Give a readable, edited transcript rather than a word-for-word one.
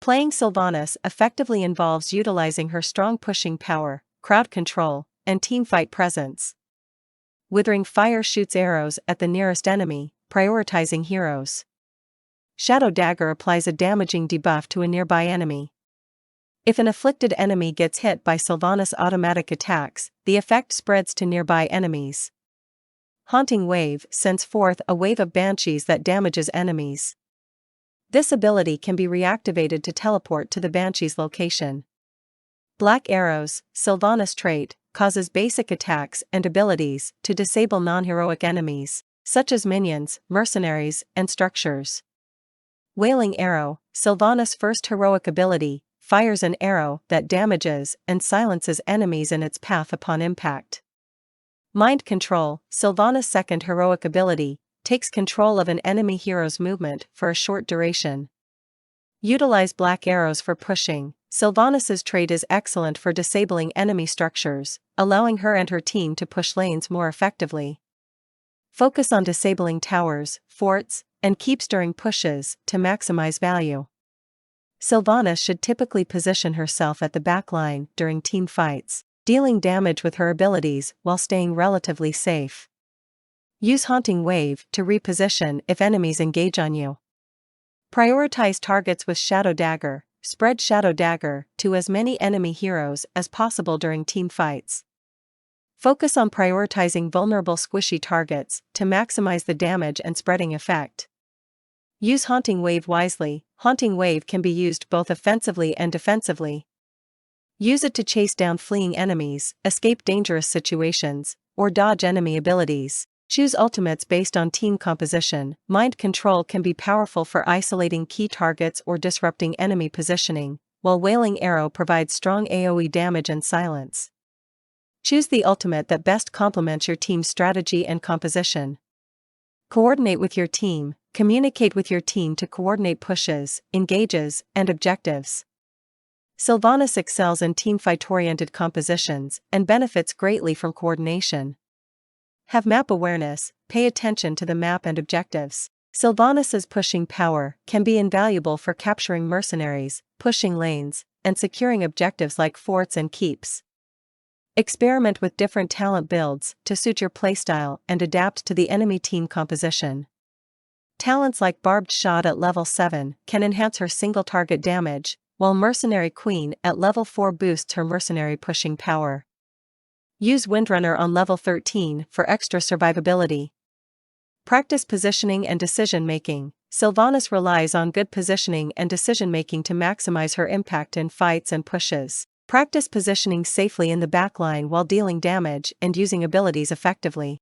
Playing Sylvanas effectively involves utilizing her strong pushing power, crowd control, and teamfight presence. Withering Fire shoots arrows at the nearest enemy, prioritizing heroes. Shadow Dagger applies a damaging debuff to a nearby enemy. If an afflicted enemy gets hit by Sylvanas' automatic attacks, the effect spreads to nearby enemies. Haunting Wave sends forth a wave of banshees that damages enemies. This ability can be reactivated to teleport to the banshee's location. Black Arrows, Sylvanas' trait, causes basic attacks and abilities to disable non-heroic enemies, such as minions, mercenaries, and structures. Wailing Arrow, Sylvanas' first heroic ability, fires an arrow that damages and silences enemies in its path upon impact. Mind Control, Sylvanas' second heroic ability, takes control of an enemy hero's movement for a short duration. Utilize Black Arrows for pushing. Sylvanas' trait is excellent for disabling enemy structures, allowing her and her team to push lanes more effectively. Focus on disabling towers, forts, and keeps during pushes to maximize value. Sylvanas should typically position herself at the backline during team fights, dealing damage with her abilities while staying relatively safe. Use Haunting Wave to reposition if enemies engage on you. Prioritize targets with Shadow Dagger. Spread Shadow Dagger to as many enemy heroes as possible during team fights. Focus on prioritizing vulnerable squishy targets to maximize the damage and spreading effect. Use Haunting Wave wisely. Haunting Wave can be used both offensively and defensively. Use it to chase down fleeing enemies, escape dangerous situations, or dodge enemy abilities. Choose ultimates based on team composition. Mind Control can be powerful for isolating key targets or disrupting enemy positioning, while Wailing Arrow provides strong AoE damage and silence. Choose the ultimate that best complements your team's strategy and composition. Coordinate with your team. Communicate with your team to coordinate pushes, engages, and objectives. Sylvanas excels in teamfight-oriented compositions and benefits greatly from coordination. Have map awareness. Pay attention to the map and objectives. Sylvanas' pushing power can be invaluable for capturing mercenaries, pushing lanes, and securing objectives like forts and keeps. Experiment with different talent builds to suit your playstyle and adapt to the enemy team composition. Talents like Barbed Shot at level 7 can enhance her single target damage, while Mercenary Queen at level 4 boosts her mercenary pushing power. Use Windrunner on level 13 for extra survivability. Practice positioning and decision-making. Sylvanas relies on good positioning and decision-making to maximize her impact in fights and pushes. Practice positioning safely in the backline while dealing damage and using abilities effectively.